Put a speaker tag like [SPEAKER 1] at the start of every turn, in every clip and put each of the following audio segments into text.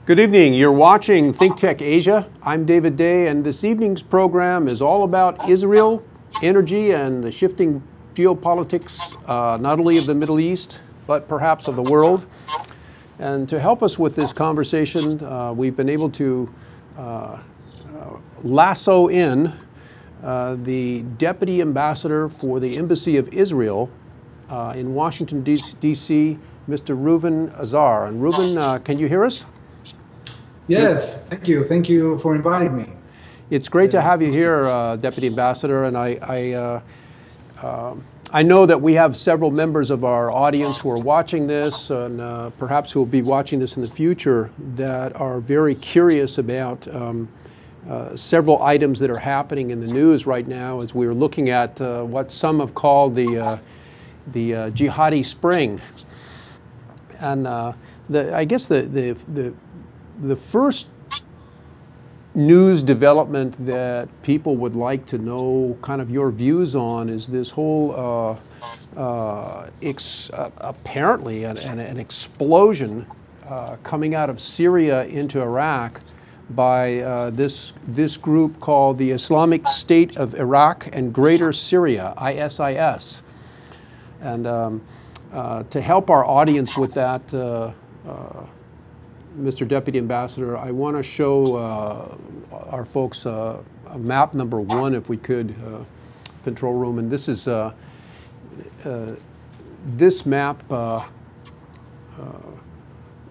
[SPEAKER 1] Good evening. You're watching ThinkTech Asia. I'm David Day, and this evening's program is all about Israel, energy, and the shifting geopolitics, not only of the Middle East, but perhaps of the world. And to help us with this conversation, we've been able to lasso in the Deputy Ambassador for the Embassy of Israel in Washington, D.C., Mr. Reuven Azar. And Reuven, can you hear us?
[SPEAKER 2] Yes, thank you. Thank you for inviting me.
[SPEAKER 1] It's great to have you here, Deputy Ambassador, and I know that we have several members of our audience who are watching this, and perhaps who will be watching this in the future, that are very curious about several items that are happening in the news right now as we're looking at what some have called the jihadi spring. And I guess the first news development that people would like to know kind of your views on is this whole apparently an explosion coming out of Syria into Iraq by this group called the Islamic State of Iraq and Greater Syria, ISIS. And to help our audience with that, Mr. Deputy Ambassador, I want to show our folks map number 1, if we could, control room. And this is this map.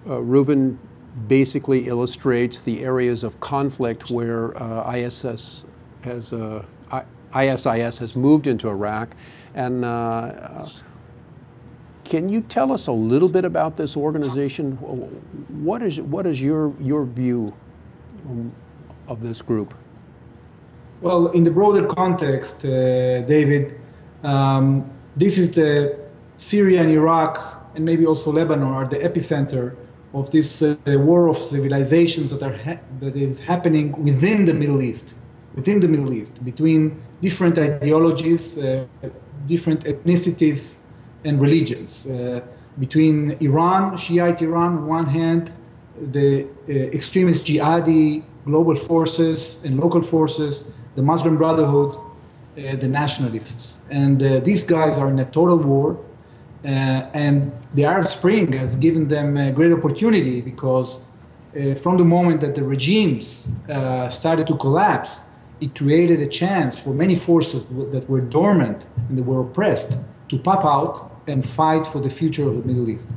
[SPEAKER 1] Reuven basically illustrates the areas of conflict where ISIS has moved into Iraq, and can you tell us a little bit about this organization? What is your view of this group?
[SPEAKER 2] Well, in the broader context, David, this is the Syria and Iraq, and maybe also Lebanon, are the epicenter of this war of civilizations that is happening within the Middle East. Within the Middle East, between different ideologies, different ethnicities, and religions, between Iran, Shiite Iran on one hand, the extremist jihadi global forces and local forces, the Muslim Brotherhood, the nationalists. And these guys are in a total war, and the Arab Spring has given them a great opportunity because from the moment that the regimes started to collapse, it created a chance for many forces that were dormant and that were oppressed to pop out and fight for the future of the Middle East.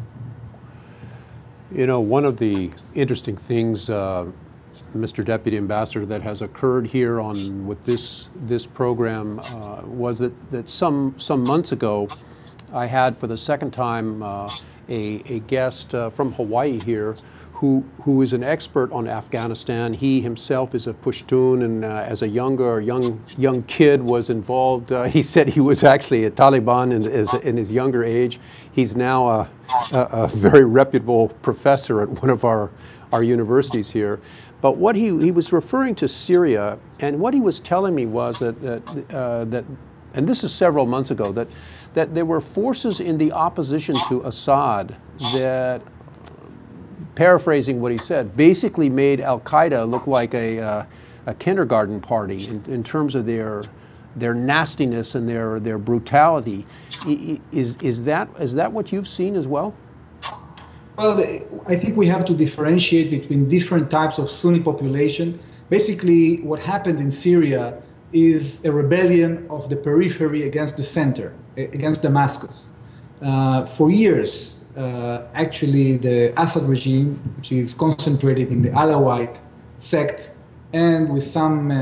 [SPEAKER 1] You know, one of the interesting things, Mr. Deputy Ambassador, that has occurred here with this program was that some months ago, I had for the second time a guest from Hawaii here who is an expert on Afghanistan. He himself is a Pashtun, and as a young kid was involved. He said he was actually a Taliban in his younger age. He's now a very reputable professor at one of our universities here. But what he was referring to Syria, and what he was telling me was that and this is several months ago, that there were forces in the opposition to Assad that, paraphrasing what he said, basically made Al-Qaeda look like a kindergarten party in terms of their nastiness and their brutality. Is that what you've seen as well?
[SPEAKER 2] Well, I think we have to differentiate between different types of Sunni population. Basically, what happened in Syria is a rebellion of the periphery against the center, against Damascus. For years, actually, the Assad regime, which is concentrated in the Alawite sect, and with some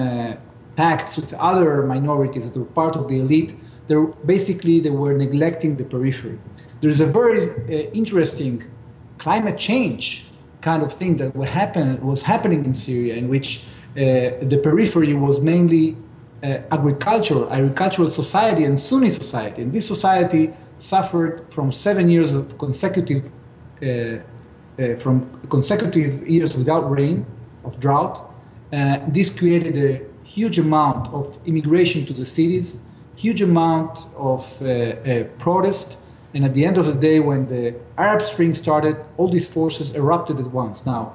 [SPEAKER 2] pacts with other minorities that were part of the elite, they were neglecting the periphery. There is a very interesting climate change kind of thing that was happening in Syria, in which the periphery was mainly agricultural society and Sunni society, and this society suffered from 7 years of consecutive years without rain, of drought. This created a huge amount of immigration to the cities, huge amount of protest, And at the end of the day, when the Arab Spring started, all these forces erupted at once. Now,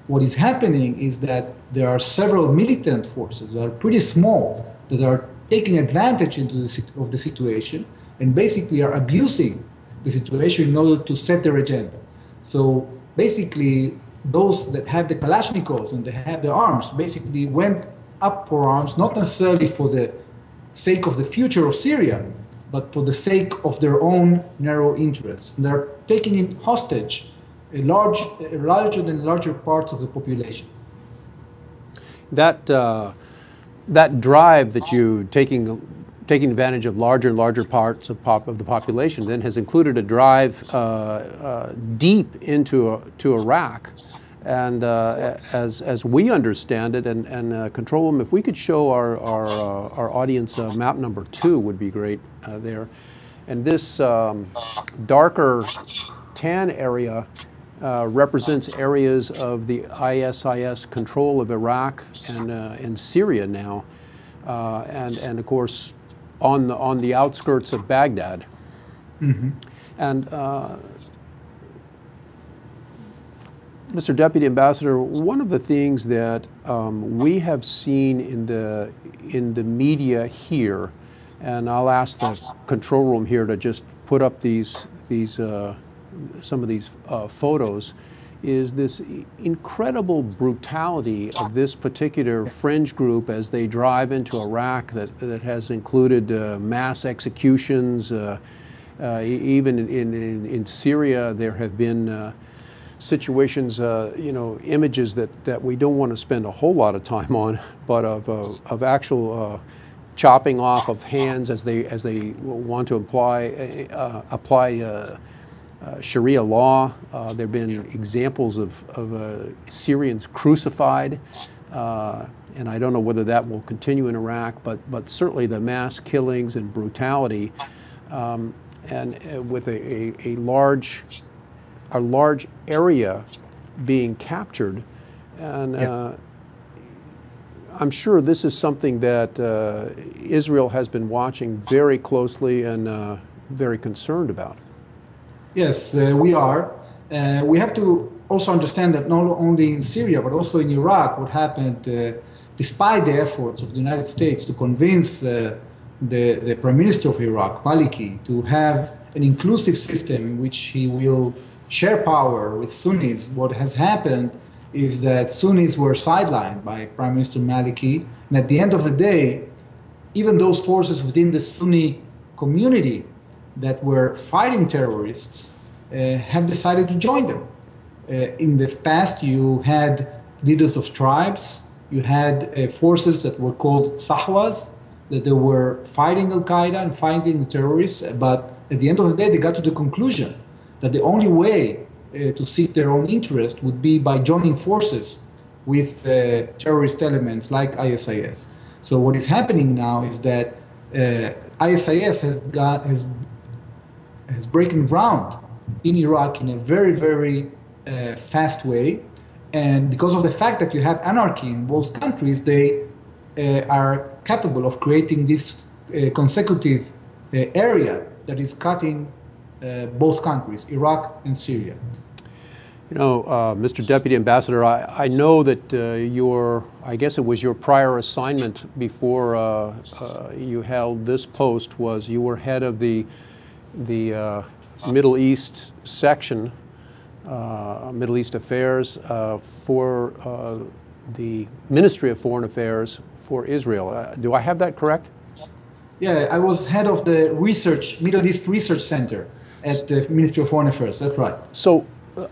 [SPEAKER 2] what is happening is that there are several militant forces that are pretty small that are taking advantage of the situation and basically are abusing the situation in order to set their agenda. So basically, those that have the Kalashnikovs and they have the arms basically went up for arms, not necessarily for the sake of the future of Syria, but for the sake of their own narrow interests. And they're taking in hostage larger than larger parts of the population.
[SPEAKER 1] That drive that you taking advantage of larger and larger parts of the population then has included a drive deep into Iraq. And as we understand it, and Control Room, if we could show our audience map number 2 would be great there. And this darker tan area represents areas of the ISIS control of Iraq and Syria now, and of course on the outskirts of Baghdad. Mm-hmm. And Mr. Deputy Ambassador, one of the things that we have seen in the media here, and I'll ask the control room here to just put up some of these photos, is this incredible brutality of this particular fringe group as they drive into Iraq that has included mass executions. Even in Syria, there have been situations, images that we don't want to spend a whole lot of time on, but of actual chopping off of hands as they want to apply Sharia law. There have been examples of Syrians crucified, and I don't know whether that will continue in Iraq, but certainly the mass killings and brutality, and with a large area being captured, and I'm sure this is something that Israel has been watching very closely and very concerned about.
[SPEAKER 2] Yes, we are. We have to also understand that not only in Syria, but also in Iraq, what happened, despite the efforts of the United States to convince the Prime Minister of Iraq, Maliki, to have an inclusive system in which he will share power with Sunnis, what has happened is that Sunnis were sidelined by Prime Minister Maliki, and at the end of the day, even those forces within the Sunni community that were fighting terrorists have decided to join them. In the past, you had leaders of tribes, you had forces that were called Sahwas, that they were fighting Al-Qaeda and fighting the terrorists, but at the end of the day, they got to the conclusion that the only way to seek their own interest would be by joining forces with terrorist elements like ISIS. So what is happening now is that ISIS has broken ground in Iraq in a very, very fast way. And because of the fact that you have anarchy in both countries, they are capable of creating this consecutive area that is cutting both countries, Iraq and Syria.
[SPEAKER 1] You know, Mr. Deputy Ambassador, I know that I guess it was your prior assignment before you held this post, was you were head of the Middle East section, Middle East Affairs for the Ministry of Foreign Affairs for Israel. Do I have that correct?
[SPEAKER 2] Yeah, I was head of the Middle East Research Center at the Ministry of Foreign Affairs. That's right. So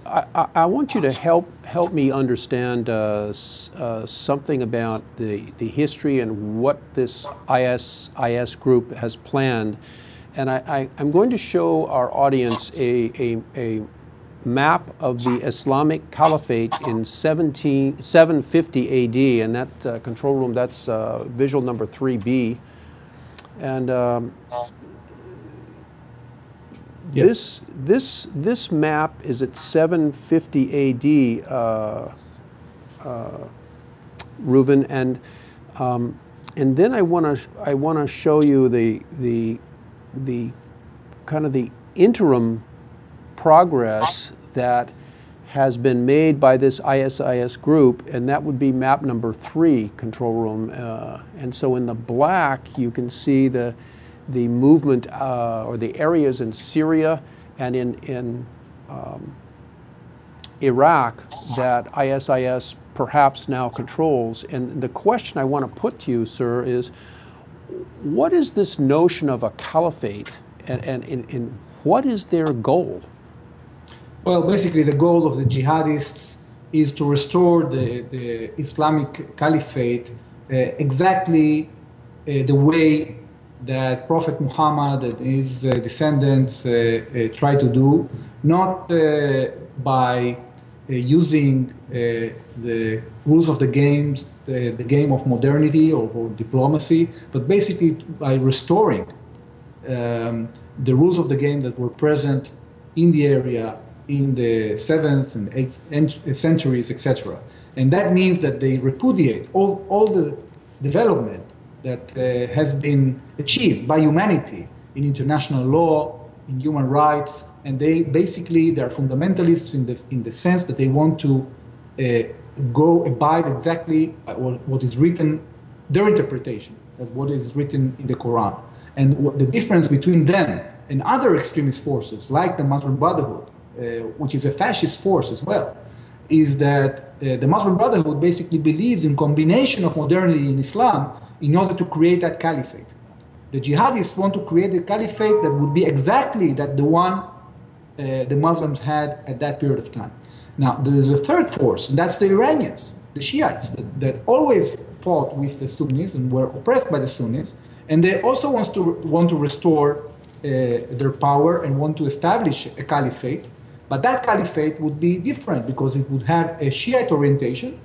[SPEAKER 1] I want you to help me understand something about the history and what this ISIS group has planned. And I'm going to show our audience a map of the Islamic Caliphate in 750 AD, and that control room, that's visual number 3B. And this map is at 750 AD, Reuven, and then I want to show you the kind of the interim progress that has been made by this ISIS group, and that would be map number 3, control room. And so in the black, you can see the movement or the areas in Syria and in Iraq that ISIS perhaps now controls. And the question I want to put to you, sir, is what is this notion of a caliphate, and what is their goal?
[SPEAKER 2] Well, basically the goal of the jihadists is to restore the Islamic caliphate exactly the way that Prophet Muhammad and his descendants try to do, not by using the rules of the games, the game of modernity or diplomacy, but basically by restoring the rules of the game that were present in the area in the 7th and 8th centuries, etc. And that means that they repudiate all the development that has been achieved by humanity in international law, in human rights, and they're fundamentalists in the sense that they want to go abide exactly by what is written, their interpretation of what is written in the Quran. And what the difference between them and other extremist forces like the Muslim Brotherhood, which is a fascist force as well, is that the Muslim Brotherhood basically believes in combination of modernity and Islam in order to create that caliphate. The jihadists want to create a caliphate that would be exactly the one the Muslims had at that period of time. Now, there is a third force, and that's the Iranians, the Shiites, that always fought with the Sunnis and were oppressed by the Sunnis, and they also want to restore their power and want to establish a caliphate. But that caliphate would be different because it would have a Shiite orientation.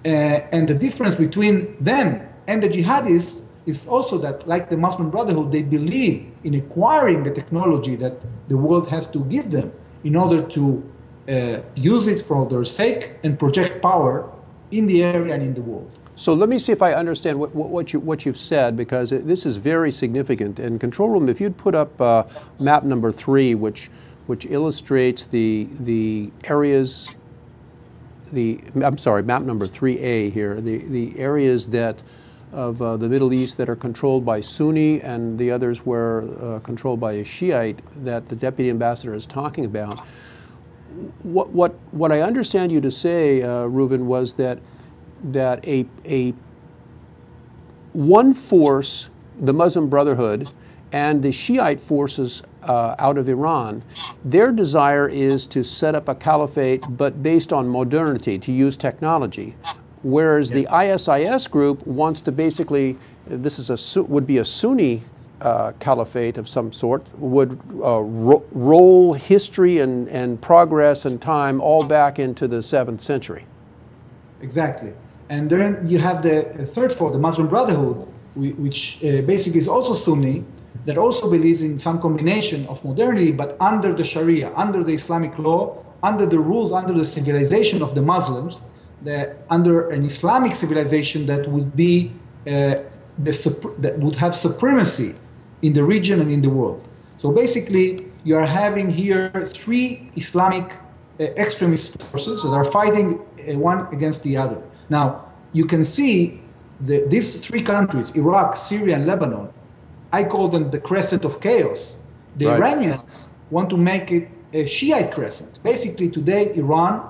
[SPEAKER 2] And the difference between them and the jihadists is also that, like the Muslim Brotherhood, they believe in acquiring the technology that the world has to give them in order to use it for their sake and project power in the area and in the world.
[SPEAKER 1] So let me see if I understand what you've said, because this is very significant. And Control Room, if you'd put up map number 3, which illustrates the areas, I'm sorry, map number 3A here, the areas that of the Middle East that are controlled by Sunni and the others were controlled by a Shiite that the Deputy Ambassador is talking about. What I understand you to say, Reuven, was that one force, the Muslim Brotherhood, and the Shiite forces out of Iran, their desire is to set up a caliphate, but based on modernity, to use technology. Whereas the ISIS group wants to basically, would be a Sunni caliphate of some sort, would roll history and progress and time all back into the 7th century.
[SPEAKER 2] Exactly. And then you have the third force, the Muslim Brotherhood, which basically is also Sunni, that also believes in some combination of modernity, but under the Sharia, under the Islamic law, under the rules, under the civilization of the Muslims, under an Islamic civilization that would be that would have supremacy in the region and in the world. So basically, you are having here 3 Islamic extremist forces that are fighting one against the other. Now, you can see these 3 countries, Iraq, Syria, and Lebanon, I call them the crescent of chaos. The Iranians want to make it a Shiite crescent. Basically, today, Iran,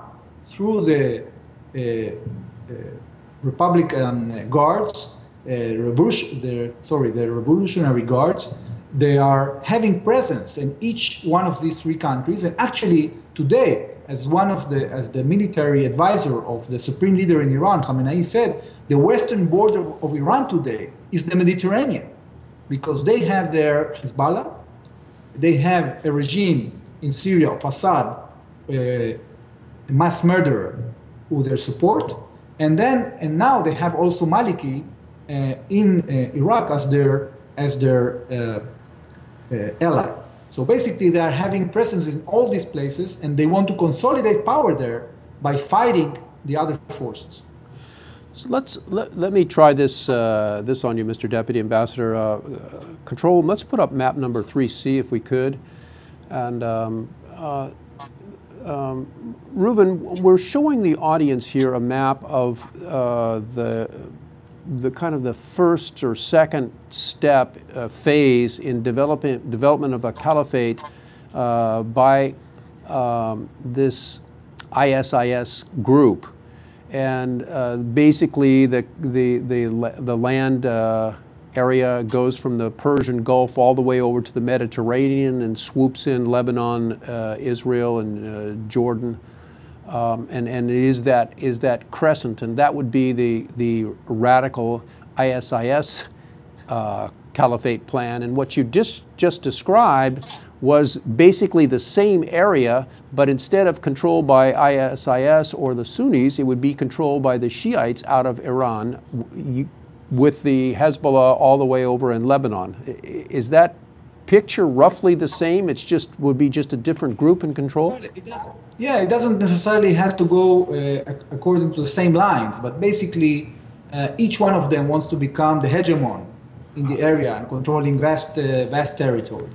[SPEAKER 2] through the Republican Guards, the Revolutionary Guards, they are having presence in each one of these 3 countries. And actually, today, as the military advisor of the supreme leader in Iran, Khamenei, said, the western border of Iran today is the Mediterranean, because they have their Hezbollah, they have a regime in Syria of Assad, a mass murderer, with their support, and now they have also Maliki in Iraq as their ally. So basically, they are having presence in all these places, and they want to consolidate power there by fighting the other forces.
[SPEAKER 1] So let me try this on you, Mr. Deputy Ambassador. Control, let's put up map number 3C if we could. And Reuven, we're showing the audience here a map of the kind of the first or second step phase in development of a caliphate by this ISIS group, and basically the land area goes from the Persian Gulf all the way over to the Mediterranean and swoops in Lebanon, Israel, and Jordan. And it is that crescent, and that would be the radical ISIS caliphate plan. And what you just described was basically the same area, but instead of controlled by ISIS or the Sunnis, it would be controlled by the Shiites out of Iran, with the Hezbollah all the way over in Lebanon. Is that picture roughly the same? It's would be just a different group in control?
[SPEAKER 2] Well, it doesn't necessarily have to go according to the same lines, but basically each one of them wants to become the hegemon in the area and controlling vast territory.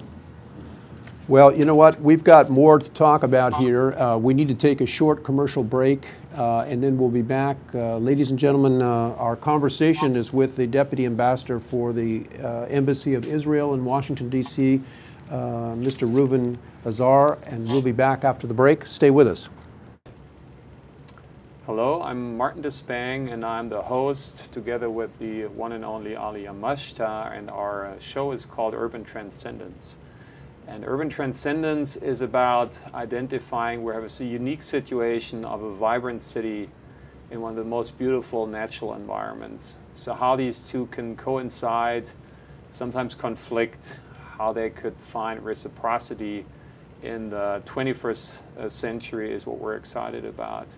[SPEAKER 1] Well, you know what? We've got more to talk about here. We need to take a short commercial break, and then we'll be back. Ladies and gentlemen, our conversation is with the Deputy Ambassador for the Embassy of Israel in Washington, D.C., Mr. Reuven Azar, and we'll be back after the break. Stay with us.
[SPEAKER 3] Hello, I'm Martin Despang, and I'm the host together with the one and only Ali Amashta, and our show is called Urban Transcendence. And urban transcendence is about identifying where we have a unique situation of a vibrant city in one of the most beautiful natural environments. So how these two can coincide, sometimes conflict, how they could find reciprocity in the 21st century is what we're excited about.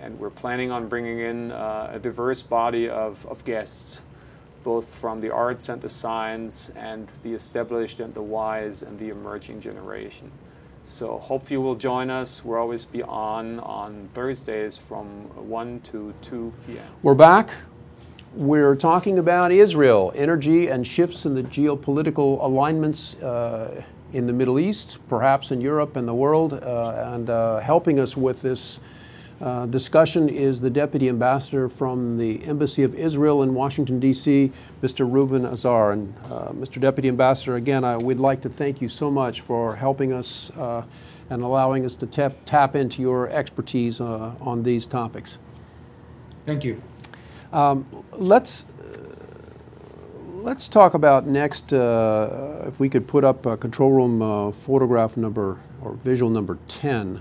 [SPEAKER 3] And we're planning on bringing in a diverse body of guests, both from the arts and the science and the established and the wise and the emerging generation. So hope you will join us. We'll always be on Thursdays from 1 to 2 p.m.
[SPEAKER 1] We're back. We're talking about Israel, energy and shifts in the geopolitical alignments in the Middle East, perhaps in Europe and the world, and helping us with this discussion is the Deputy Ambassador from the Embassy of Israel in Washington, D.C., Mr. Reuven Azar. And Mr. Deputy Ambassador, again, we'd like to thank you so much for helping us and allowing us to tap into your expertise on these topics.
[SPEAKER 2] Thank you.
[SPEAKER 1] Let's talk about next, if we could put up a control room photograph number or visual number 10.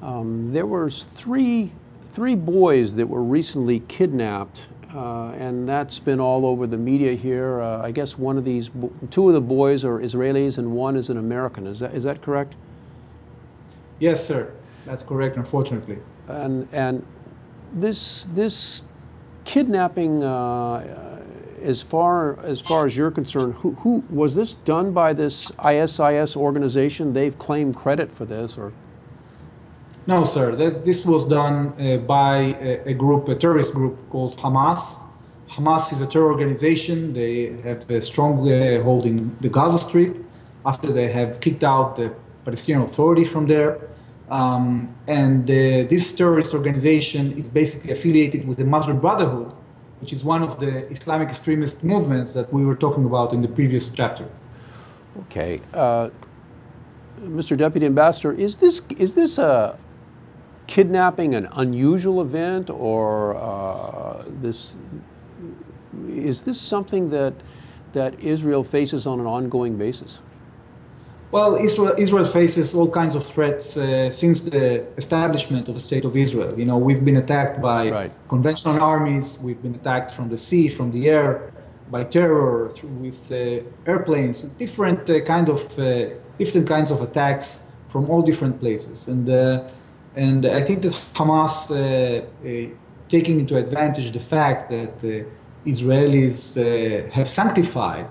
[SPEAKER 1] There were three boys that were recently kidnapped, and that's been all over the media here. I guess two of the boys are Israelis and one is an American. Is that correct?
[SPEAKER 2] Yes, sir. That's correct, unfortunately.
[SPEAKER 1] And this kidnapping, as far as you're concerned, who was this done by this ISIS organization? They've claimed credit for this, or?
[SPEAKER 2] No, sir. This was done by a terrorist group called Hamas. Hamas is a terror organization. They have a strong hold in the Gaza Strip after they have kicked out the Palestinian Authority from there. This terrorist organization is basically affiliated with the Muslim Brotherhood, which is one of the Islamic extremist movements that we were talking about in the previous chapter.
[SPEAKER 1] Okay. Mr. Deputy Ambassador, is this a kidnapping an unusual event, or is this something that Israel faces on an ongoing basis?
[SPEAKER 2] Well, Israel faces all kinds of threats since the establishment of the State of Israel. You know, we've been attacked by conventional armies, we've been attacked from the sea, from the air, by terror, with airplanes, different kinds of attacks from all different places. And I think that Hamas, taking into advantage the fact that the Israelis have sanctified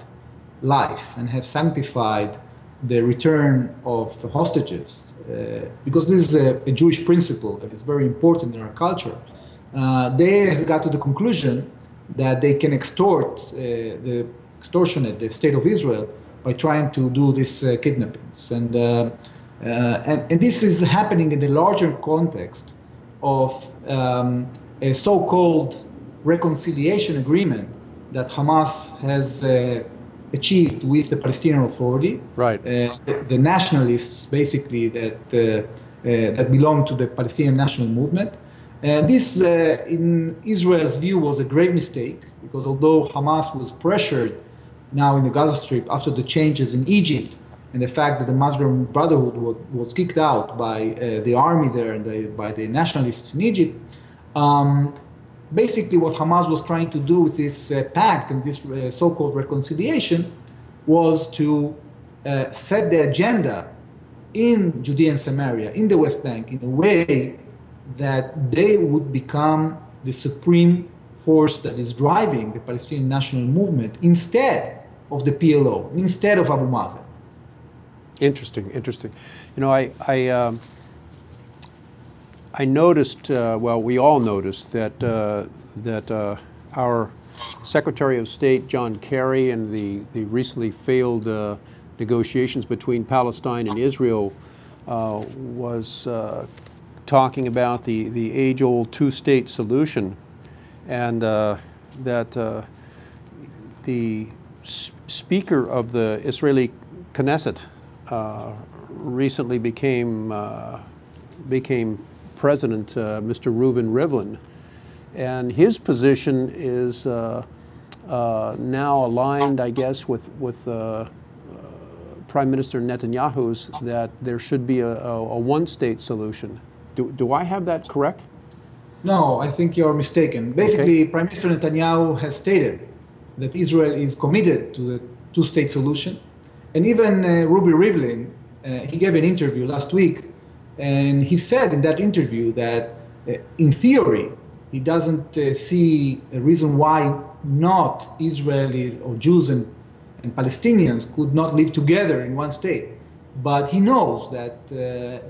[SPEAKER 2] life and have sanctified the return of hostages, because this is a Jewish principle that is very important in our culture, they have got to the conclusion that they can extort the extortionate, the State of Israel, by trying to do these kidnappings. And And this is happening in the larger context of a so-called reconciliation agreement that Hamas has achieved with the Palestinian Authority.
[SPEAKER 1] Right.
[SPEAKER 2] The nationalists, basically, that belong to the Palestinian national movement. This, in Israel's view, was a grave mistake, because although Hamas was pressured now in the Gaza Strip after the changes in Egypt and the fact that the Muslim Brotherhood was kicked out by the army there and by the nationalists in Egypt, basically what Hamas was trying to do with this pact and this so-called reconciliation was to set the agenda in Judea and Samaria, in the West Bank, in a way that they would become the supreme force that is driving the Palestinian national movement instead of the PLO, instead of Abu Mazen.
[SPEAKER 1] Interesting, interesting. You know, I noticed, well, we all noticed that our Secretary of State, John Kerry, and the recently failed negotiations between Palestine and Israel was talking about the age-old two-state solution, and that the Speaker of the Israeli Knesset recently became President, Mr. Reuven Rivlin, and his position is now aligned, I guess, with Prime Minister Netanyahu's, that there should be a one-state solution. Do I have that correct?
[SPEAKER 2] No, I think you're mistaken. Basically,
[SPEAKER 1] Okay.
[SPEAKER 2] Prime Minister Netanyahu has stated that Israel is committed to the two-state solution. And even Reuven Rivlin, he gave an interview last week, and he said in that interview that in theory, he doesn't see a reason why not Israelis or Jews and Palestinians could not live together in one state. But he knows that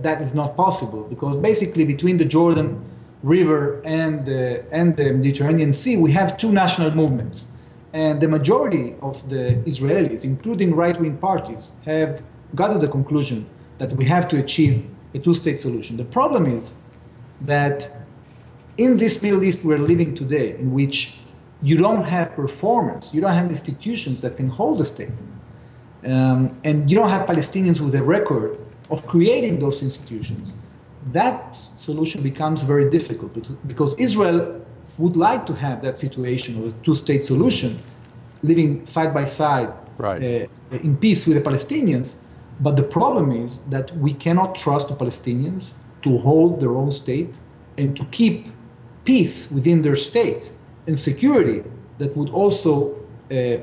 [SPEAKER 2] that is not possible, because basically between the Jordan River and the Mediterranean Sea, we have two national movements. And the majority of the Israelis, including right-wing parties, have got to the conclusion that we have to achieve a two-state solution. The problem is that in this Middle East we're living today, in which you don't have performance, you don't have institutions that can hold a state, and you don't have Palestinians with a record of creating those institutions, that solution becomes very difficult, because Israel would like to have that situation of a two-state solution, living side by side,
[SPEAKER 1] Right.
[SPEAKER 2] in peace with the Palestinians. But the problem is that we cannot trust the Palestinians to hold their own state and to keep peace within their state and security that would also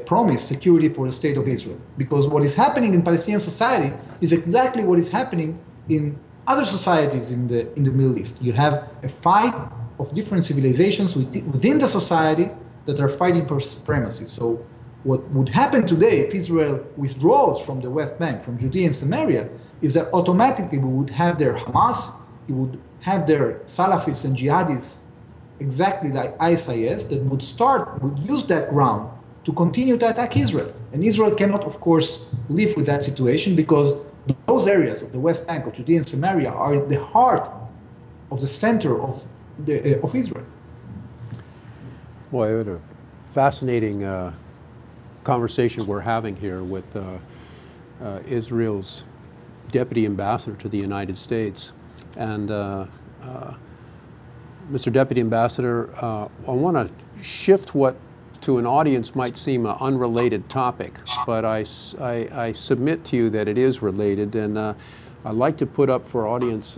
[SPEAKER 2] promise security for the state of Israel. Because what is happening in Palestinian society is exactly what is happening in other societies in the Middle East. You have a fight of different civilizations within the society that are fighting for supremacy. So what would happen today if Israel withdraws from the West Bank, from Judea and Samaria, is that automatically we would have their Hamas, we would have their Salafists and Jihadis, exactly like ISIS, that would use that ground to continue to attack Israel. And Israel cannot, of course, live with that situation, because those areas of the West Bank, of Judea and Samaria, are the heart of the center of Israel.
[SPEAKER 1] Boy, what a fascinating conversation we're having here with Israel's Deputy Ambassador to the United States. And Mr. Deputy Ambassador, I want to shift what to an audience might seem an unrelated topic, but I submit to you that it is related, and I'd like to put up for audience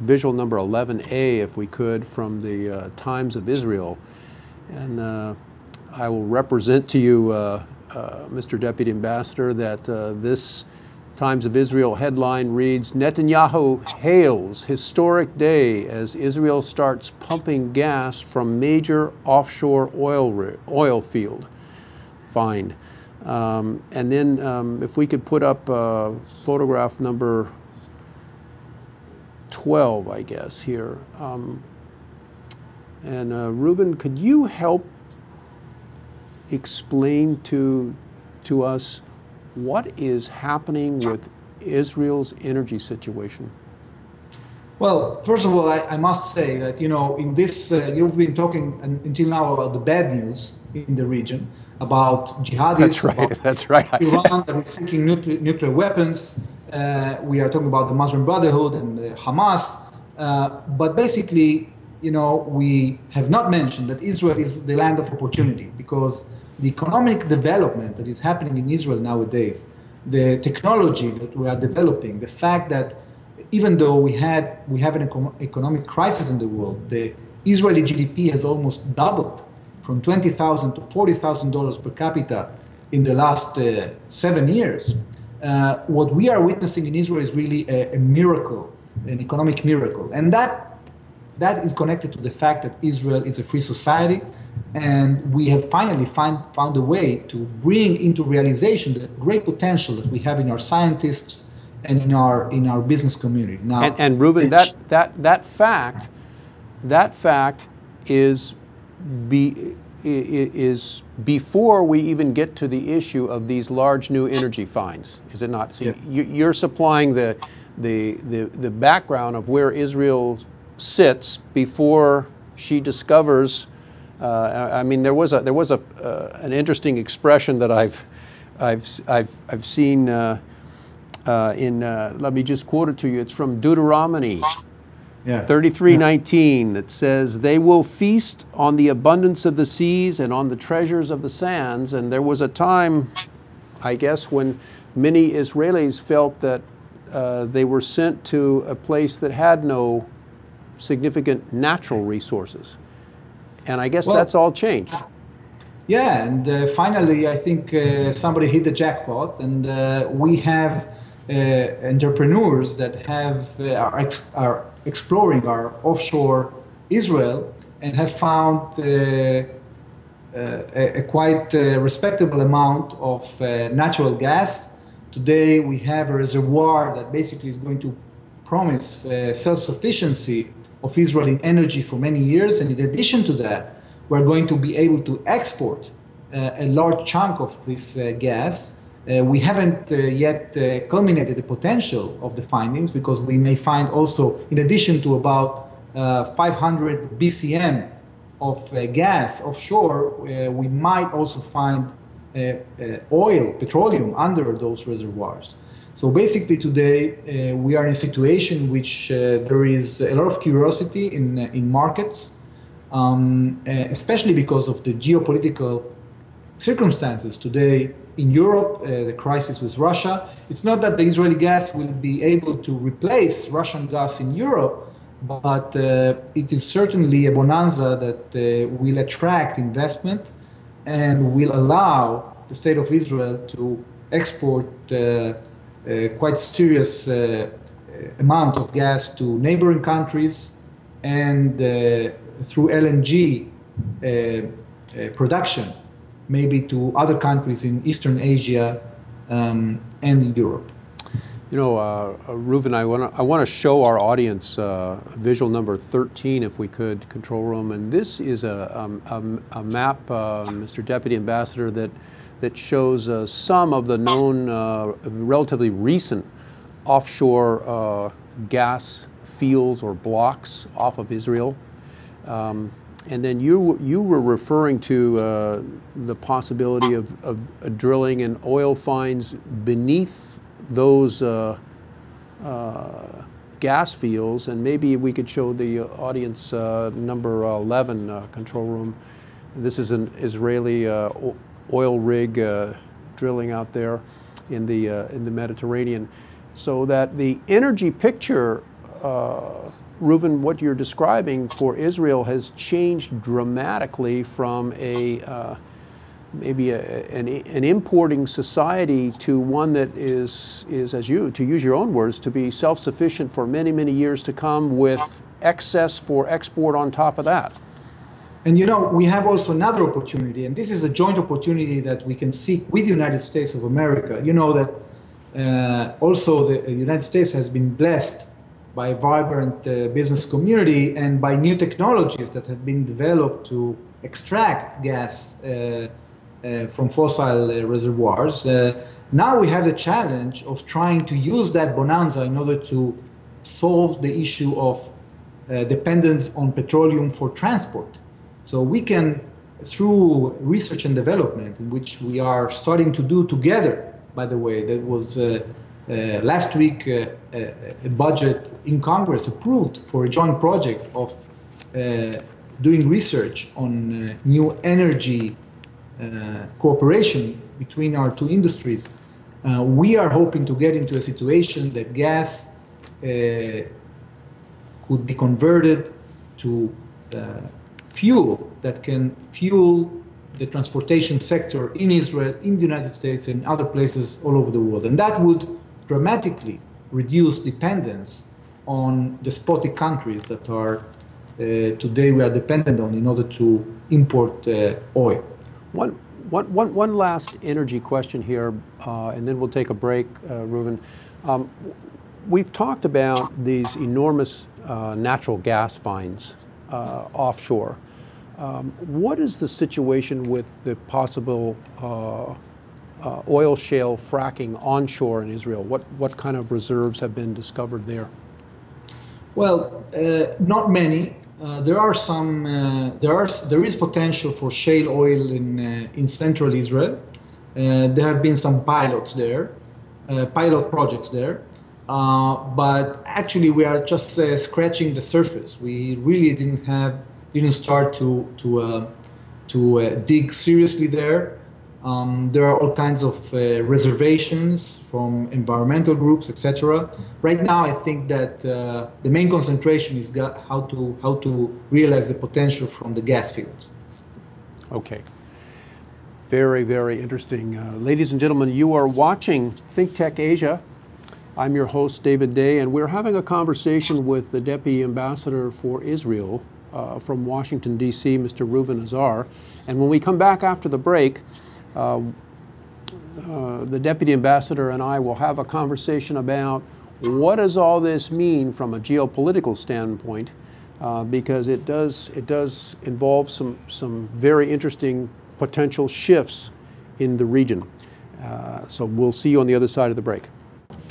[SPEAKER 1] visual number 11A, if we could, from the Times of Israel. And I will represent to you, Mr. Deputy Ambassador, that this Times of Israel headline reads, "Netanyahu hails historic day as Israel starts pumping gas from major offshore oil field find." And then if we could put up photograph number 12, I guess, here. And Reuven, could you help explain to us what is happening with Israel's energy situation?
[SPEAKER 2] Well, first of all, I must say that, in this, you've been talking until now about the bad news in the region, about jihadists,
[SPEAKER 1] that's right,
[SPEAKER 2] about
[SPEAKER 1] that's right.
[SPEAKER 2] Iran that is seeking nuclear weapons. We are talking about the Muslim Brotherhood and Hamas. But basically, we have not mentioned that Israel is the land of opportunity, because the economic development that is happening in Israel nowadays, the technology that we are developing, the fact that even though we have an economic crisis in the world, the Israeli GDP has almost doubled from $20,000 to $40,000 per capita in the last 7 years. What we are witnessing in Israel is really a miracle, an economic miracle. And that is connected to the fact that Israel is a free society, and we have finally found a way to bring into realization the great potential that we have in our scientists and in our business community. Now,
[SPEAKER 1] and Reuven, that fact is before we even get to the issue of these large new energy finds, is it not? So you're supplying the background of where Israel sits before she discovers. I mean, there was an interesting expression that I've seen let me just quote it to you. It's from Deuteronomy 33:19 that says, "They will feast on the abundance of the seas and on the treasures of the sands." And there was a time, I guess, when many Israelis felt that they were sent to a place that had no significant natural resources. And I guess that's all changed.
[SPEAKER 2] Yeah, and finally, I think somebody hit the jackpot, and we have entrepreneurs that are exploring our offshore Israel and have found a quite respectable amount of natural gas. Today, we have a reservoir that basically is going to promise self-sufficiency of Israel in energy for many years. And in addition to that, we're going to be able to export a large chunk of this gas. We haven't yet culminated the potential of the findings, because we may find also, in addition to about 500 BCM of gas offshore, we might also find petroleum under those reservoirs. So basically today we are in a situation in which there is a lot of curiosity in markets, especially because of the geopolitical circumstances today in Europe, the crisis with Russia. It's not that the Israeli gas will be able to replace Russian gas in Europe, but it is certainly a bonanza that will attract investment and will allow the state of Israel to export quite serious amount of gas to neighboring countries, and through LNG production, maybe to other countries in Eastern Asia and in Europe.
[SPEAKER 1] You know, Reuven, I want to show our audience visual number 13, if we could, control room. And this is a map, Mr. Deputy Ambassador, that shows some of the known, relatively recent offshore gas fields or blocks off of Israel. And then you were referring to the possibility of drilling in oil finds beneath those gas fields, and maybe we could show the audience number 11, control room. This is an Israeli oil rig drilling out there in the Mediterranean, so that the energy picture, Reuven, what you're describing for Israel has changed dramatically from maybe an importing society to one that is, as you, to use your own words, to be self-sufficient for many, many years to come, with excess for export on top of that.
[SPEAKER 2] And you know, we have also another opportunity, and this is a joint opportunity that we can seek with the United States of America. You know that also the United States has been blessed by a vibrant business community and by new technologies that have been developed to extract gas from fossil reservoirs. Now we have the challenge of trying to use that bonanza in order to solve the issue of dependence on petroleum for transport. So we can, through research and development, which we are starting to do together, by the way, that was last week a budget in Congress approved for a joint project of doing research on new energy cooperation between our two industries. We are hoping to get into a situation that gas could be converted to fuel that can fuel the transportation sector in Israel, in the United States, and other places all over the world. And that would dramatically reduce dependence on despotic countries that are today we are dependent on in order to import oil.
[SPEAKER 1] One last energy question here, and then we'll take a break, Reuven. We've talked about these enormous natural gas finds offshore. What is the situation with the possible oil shale fracking onshore in Israel? What kind of reserves have been discovered there?
[SPEAKER 2] Well, not many. There are some. There is potential for shale oil in central Israel. There have been some pilots there, pilot projects there, but actually we are just scratching the surface. We really didn't start to dig seriously there. There are all kinds of reservations from environmental groups, etc. Right now, I think that the main concentration is how to realize the potential from the gas fields.
[SPEAKER 1] Okay. Very, very interesting. Ladies and gentlemen, you are watching ThinkTech Asia. I'm your host, David Day, and we're having a conversation with the Deputy Ambassador for Israel from Washington, D.C., Mr. Reuven Azar. And when we come back after the break, the Deputy Ambassador and I will have a conversation about what does all this mean from a geopolitical standpoint, because it does involve some very interesting potential shifts in the region. So we'll see you on the other side of the break.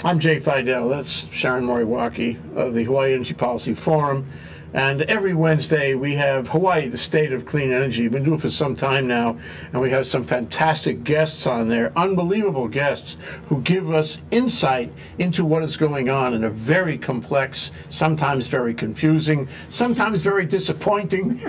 [SPEAKER 4] I'm Jay Fidel. That's Sharon Moriwaki of the Hawaii Energy Policy Forum. And every Wednesday we have Hawaii, the State of Clean Energy. We've been doing it for some time now, and we have some fantastic guests on there, unbelievable guests who give us insight into what is going on in a very complex, sometimes very confusing, sometimes very disappointing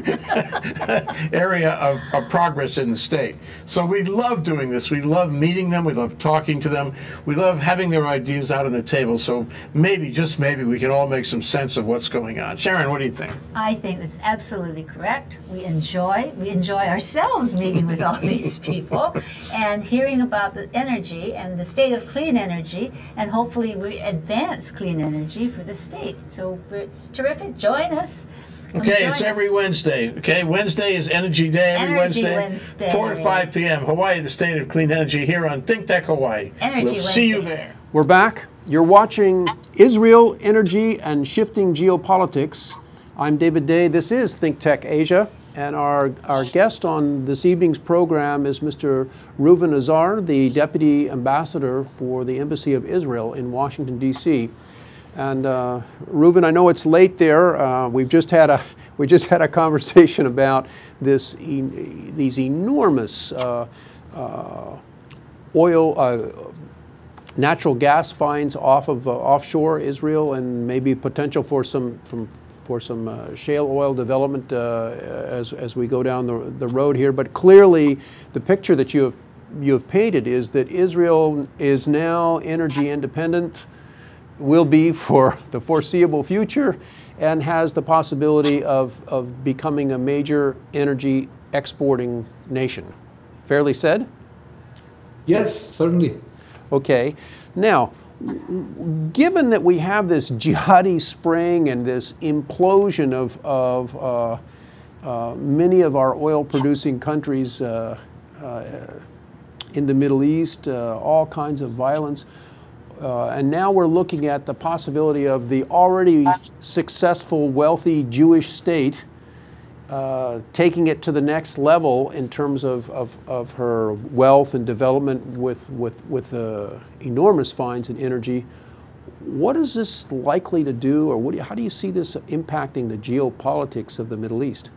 [SPEAKER 4] area of progress in the state. So we love doing this. We love meeting them. We love talking to them. We love having their ideas out on the table. So maybe, just maybe, we can all make some sense of what's going on. Sharon, what do you think?
[SPEAKER 5] I think that's absolutely correct. We enjoy ourselves meeting with all these people and hearing about the energy and the state of clean energy, and hopefully we advance clean energy for the state. So it's terrific. Join us.
[SPEAKER 4] Okay, it's every Wednesday. Okay, Wednesday is Energy Day. Every Wednesday, 4 to 5 p.m. Hawaii, the State of Clean Energy, here on ThinkTech Hawaii. We'll see you there.
[SPEAKER 1] We're back. You're watching Israel, Energy, and Shifting Geopolitics. I'm David Day. This is ThinkTech Asia, and our guest on this evening's program is Mr. Reuven Azar, the Deputy Ambassador for the Embassy of Israel in Washington, D.C. And Reuven, I know it's late there. We just had a conversation about these enormous natural gas finds off of offshore Israel, and maybe potential for some shale oil development as we go down the road here. But clearly, the picture that you have painted is that Israel is now energy independent, will be for the foreseeable future, and has the possibility of becoming a major energy exporting nation. Fairly said?
[SPEAKER 2] Yes, certainly.
[SPEAKER 1] Okay. Now, given that we have this jihadi spring and this implosion of many of our oil-producing countries in the Middle East, all kinds of violence, and now we're looking at the possibility of the already successful, wealthy Jewish state taking it to the next level in terms of her wealth and development with enormous finds in energy. What is this likely to do, or how do you see this impacting the geopolitics of the Middle East?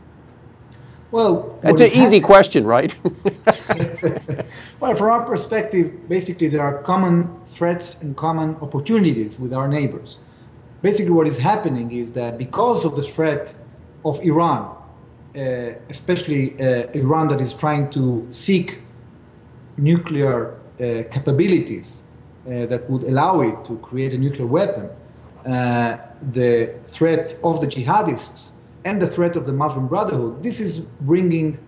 [SPEAKER 2] Well,
[SPEAKER 1] that's an easy question, right?
[SPEAKER 2] Well, from our perspective, basically there are common threats and common opportunities with our neighbors. Basically what is happening is that because of the threat of Iran, especially Iran that is trying to seek nuclear capabilities that would allow it to create a nuclear weapon, the threat of the jihadists and the threat of the Muslim Brotherhood, this is bringing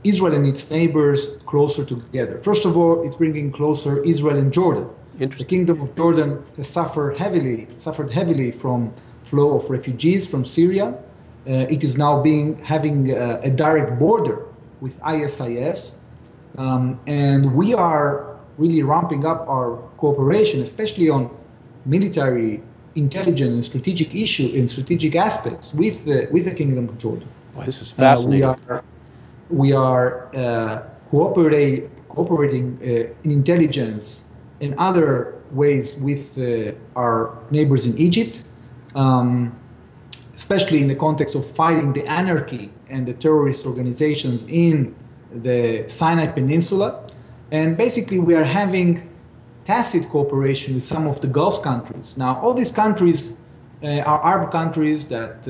[SPEAKER 2] Israel and its neighbors closer together. First of all, it's bringing closer Israel and Jordan. The Kingdom of Jordan has suffered heavily from flow of refugees from Syria. It is now having a direct border with ISIS, and we are really ramping up our cooperation, especially on military, intelligence, and strategic strategic aspects with the Kingdom of Jordan.
[SPEAKER 1] Well, this is fascinating.
[SPEAKER 2] We are cooperating in intelligence and other ways with our neighbors in Egypt, especially in the context of fighting the anarchy and the terrorist organizations in the Sinai Peninsula. And basically we are having tacit cooperation with some of the Gulf countries. Now, all these countries are Arab countries that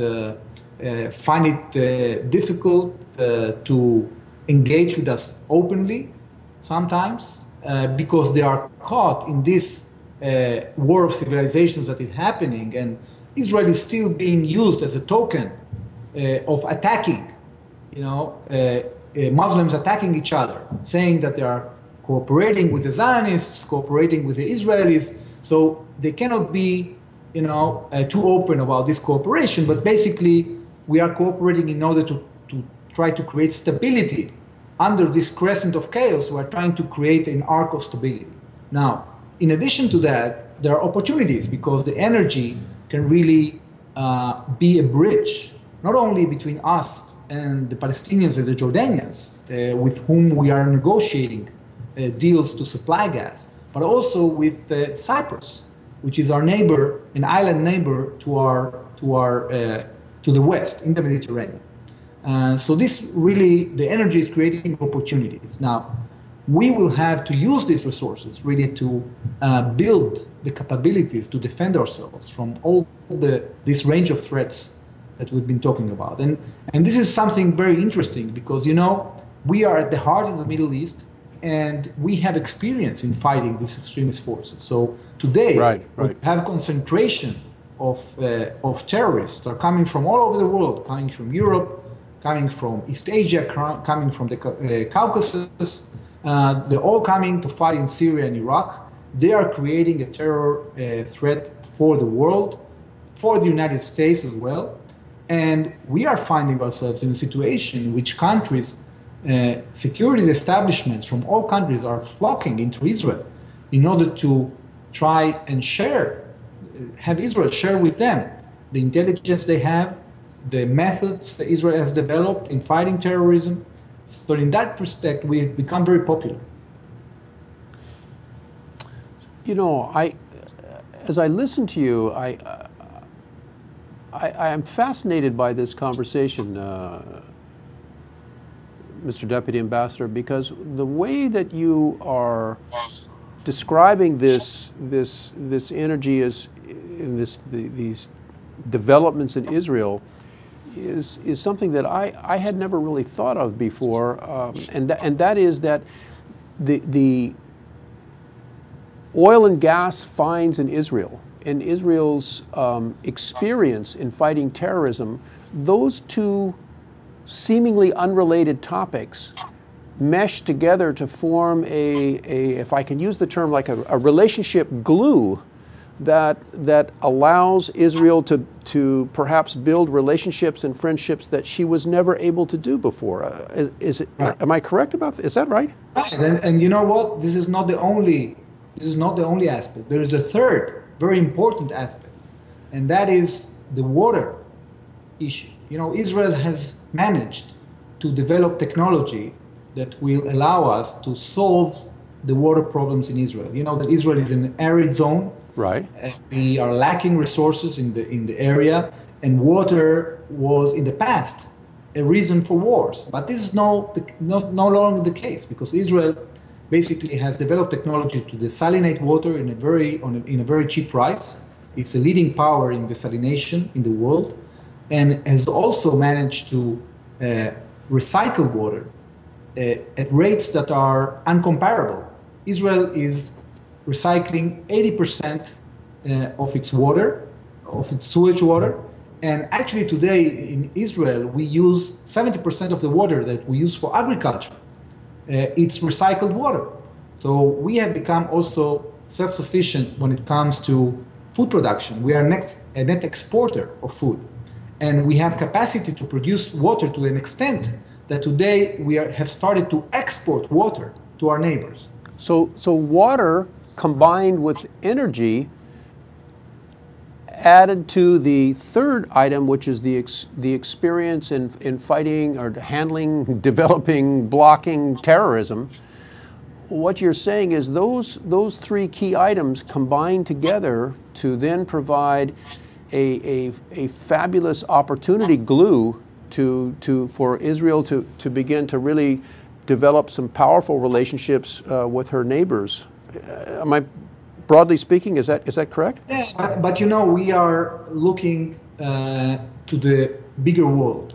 [SPEAKER 2] find it difficult to engage with us openly sometimes because they are caught in this war of civilizations that is happening, and Israel is still being used as a token of attacking, Muslims attacking each other, saying that they are cooperating with the Zionists, cooperating with the Israelis. So they cannot be, too open about this cooperation. But basically, we are cooperating in order to try to create stability under this crescent of chaos. We are trying to create an arc of stability. Now, in addition to that, there are opportunities because the energy can really be a bridge, not only between us and the Palestinians and the Jordanians, with whom we are negotiating deals to supply gas, but also with Cyprus, which is our neighbor, an island neighbor to the west in the Mediterranean. So this really, the energy is creating opportunities. Now, we will have to use these resources really to build the capabilities to defend ourselves from all this range of threats that we've been talking about. And this is something very interesting because, we are at the heart of the Middle East, and we have experience in fighting these extremist forces. So today, we have concentration of terrorists that are coming from all over the world, coming from Europe, coming from East Asia, coming from the Caucasus. They're all coming to fight in Syria and Iraq. They are creating a terror threat for the world, for the United States as well. And we are finding ourselves in a situation in which countries, security establishments from all countries are flocking into Israel in order to try and have Israel share with them the intelligence they have, the methods that Israel has developed in fighting terrorism. So in that respect, we have become very popular.
[SPEAKER 1] As I listen to you, I am fascinated by this conversation, Mr. Deputy Ambassador, because the way that you are describing this energy is in these developments in Israel is something that I had never really thought of before, and that is that the oil and gas finds in Israel and Israel's experience in fighting terrorism, those two seemingly unrelated topics mesh together to form if I can use the term, like a relationship glue that allows Israel to perhaps build relationships and friendships that she was never able to do before. Am I correct about that? Is that right?
[SPEAKER 2] Right, and you know what? This is not the only aspect. There is a third very important aspect, and that is the water issue. Israel has managed to develop technology that will allow us to solve the water problems in Israel. You know that Israel is an arid zone.
[SPEAKER 1] Right.
[SPEAKER 2] We are lacking resources in the area, and water was in the past a reason for wars. But this is no longer the case, because Israel basically has developed technology to desalinate water in a very cheap price. It's a leading power in desalination in the world, and has also managed to recycle water at rates that are uncomparable. Israel is recycling 80% of its water, of its sewage water. And actually today in Israel, we use 70% of the water that we use for agriculture. It's recycled water. So we have become also self-sufficient when it comes to food production. We are a net exporter of food. And we have capacity to produce water to an extent that today we have started to export water to our neighbors.
[SPEAKER 1] So water combined with energy added to the third item, which is the experience in fighting or handling, developing, blocking terrorism. What you're saying is those three key items combine together to then provide a fabulous opportunity glue for Israel to begin to really develop some powerful relationships with her neighbors. Am I, broadly speaking, is that correct?
[SPEAKER 2] Yeah, but we are looking to the bigger world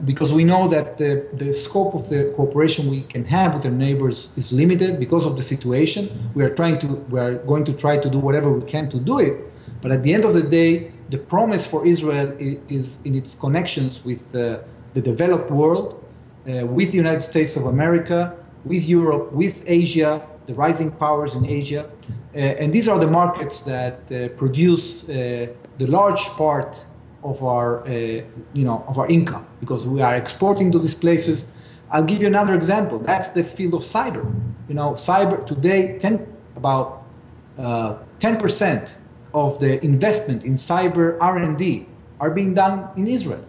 [SPEAKER 2] because we know that the scope of the cooperation we can have with our neighbors is limited because of the situation. We are going to try to do whatever we can to do it. But at the end of the day, the promise for Israel is in its connections with the developed world, with the United States of America, with Europe, with Asia, the rising powers in Asia. And these are the markets that produce the large part of our income, because we are exporting to these places. I'll give you another example. That's the field of cyber. Cyber today, about 10% of the investment in cyber R&D are being done in Israel.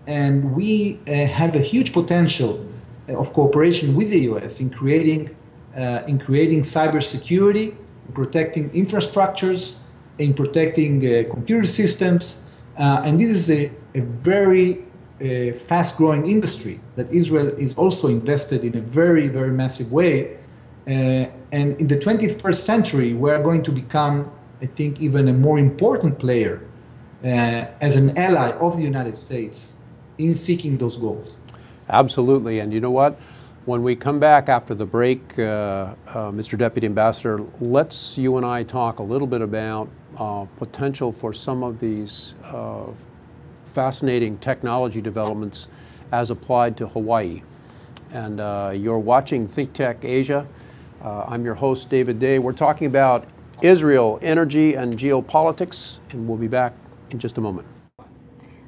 [SPEAKER 2] And we have a huge potential of cooperation with the US in creating cybersecurity, in protecting infrastructures, in protecting computer systems. And this is a very fast-growing industry that Israel is also invested in a very, very massive way. And in the 21st century, we're going to become, I think, even a more important player as an ally of the United States in seeking those goals.
[SPEAKER 1] Absolutely. And you know what? When we come back after the break, Mr. Deputy Ambassador, let's you and I talk a little bit about potential for some of these fascinating technology developments as applied to Hawaii. And you're watching ThinkTech Asia. I'm your host, David Day. We're talking about Israel, energy, and geopolitics, and we'll be back in just a moment.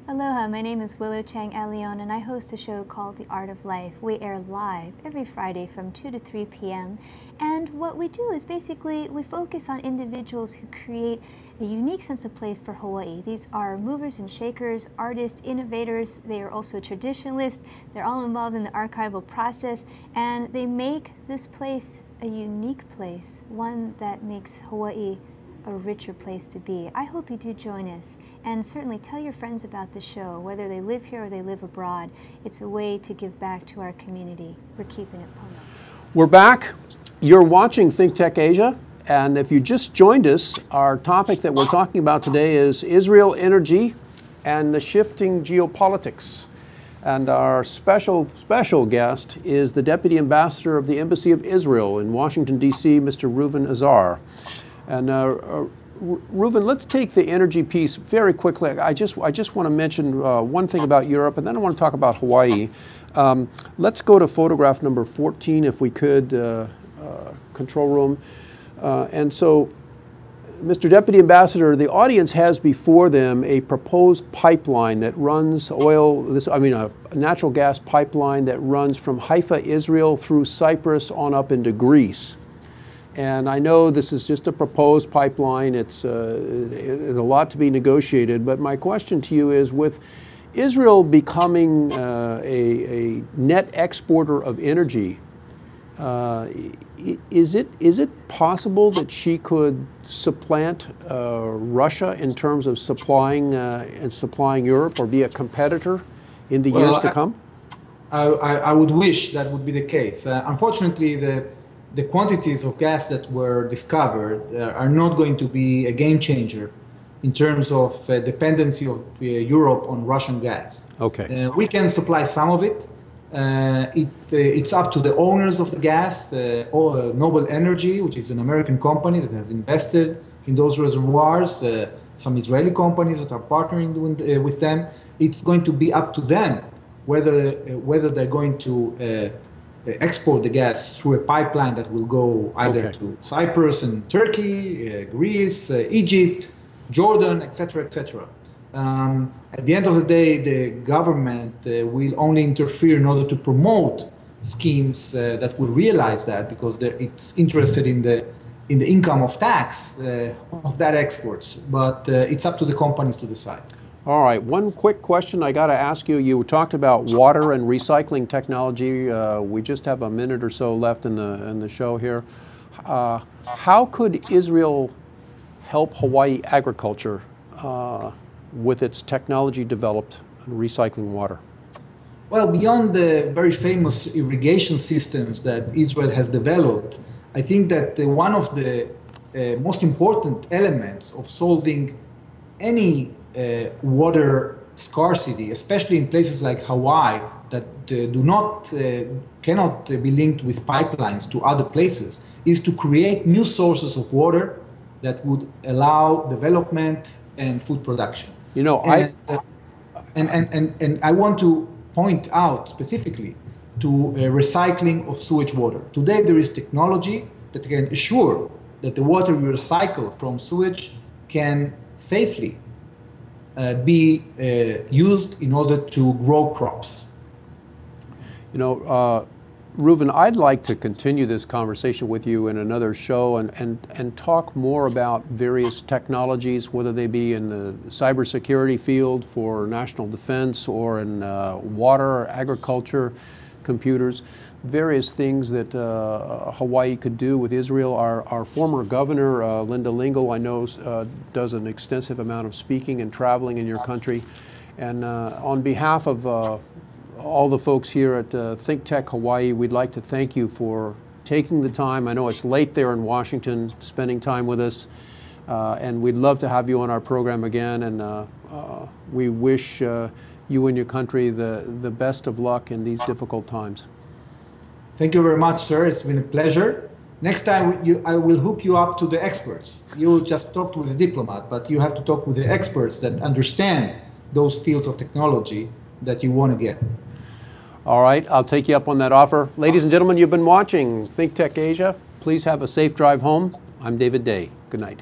[SPEAKER 6] Aloha, my name is Willow Chang Alion, and I host a show called The Art of Life. We air live every Friday from 2 to 3 p.m. And what we do is basically we focus on individuals who create a unique sense of place for Hawaii. These are movers and shakers, artists, innovators. They are also traditionalists. They're all involved in the archival process, and they make this place a unique place, one that makes Hawaii a richer place to be. I hope you do join us, and certainly tell your friends about the show, whether they live here or they live abroad. It's a way to give back to our community. We're keeping it pono.
[SPEAKER 1] We're back. You're watching ThinkTech Asia, and if you just joined us, our topic that we're talking about today is Israel energy and the shifting geopolitics. And our special guest is the Deputy Ambassador of the Embassy of Israel in Washington, D.C., Mr. Reuven Azar. And Reuven, let's take the energy piece very quickly. I just want to mention one thing about Europe, and then I want to talk about Hawaii. Let's go to photograph number 14, if we could, control room. And so, Mr. Deputy Ambassador, the audience has before them a proposed pipeline that runs a natural gas pipeline that runs from Haifa, Israel, through Cyprus on up into Greece. And I know this is just a proposed pipeline. It's a lot to be negotiated. But my question to you is, with Israel becoming a net exporter of energy, is it possible that she could supplant Russia in terms of supplying Europe, or be a competitor in the years to come?
[SPEAKER 2] I would wish that would be the case. Unfortunately, the quantities of gas that were discovered are not going to be a game changer in terms of dependency of Europe on Russian gas.
[SPEAKER 1] Okay.
[SPEAKER 2] We can supply some of it. It's up to the owners of the gas, Noble Energy, which is an American company that has invested in those reservoirs, some Israeli companies that are partnering with them. It's going to be up to them whether they're going to export the gas through a pipeline that will go either to Cyprus and Turkey, Greece, Egypt, Jordan, etc., etc. At the end of the day, the government will only interfere in order to promote schemes that will realize that, because it's interested in the income of tax of that exports. But it's up to the companies to decide.
[SPEAKER 1] All right, one quick question I got to ask you. You talked about water and recycling technology. We just have a minute or so left in the show here. How could Israel help Hawaii agriculture with its technology developed in recycling water?
[SPEAKER 2] Well, beyond the very famous irrigation systems that Israel has developed, I think that one of the most important elements of solving any water scarcity, especially in places like Hawaii that cannot be linked with pipelines to other places, is to create new sources of water that would allow development and food production.
[SPEAKER 1] You know,
[SPEAKER 2] and I want to point out specifically to recycling of sewage water. Today there is technology that can assure that the water we recycle from sewage can safely be used in order to grow crops.
[SPEAKER 1] You know, Reuven, I'd like to continue this conversation with you in another show and talk more about various technologies, whether they be in the cybersecurity field for national defense or in water, agriculture, computers, various things that Hawaii could do with Israel. Our former governor, Linda Lingle, I know does an extensive amount of speaking and traveling in your country. And on behalf of all the folks here at ThinkTech Hawaii, we'd like to thank you for taking the time. I know it's late there in Washington, spending time with us, and we'd love to have you on our program again, and we wish you and your country the best of luck in these difficult times.
[SPEAKER 2] Thank you very much, sir. It's been a pleasure. Next time I will hook you up to the experts. You just talked with a diplomat, but you have to talk with the experts that understand those fields of technology that you want to get.
[SPEAKER 1] All right, I'll take you up on that offer. Ladies and gentlemen, you've been watching ThinkTech Asia. Please have a safe drive home. I'm David Day. Good night.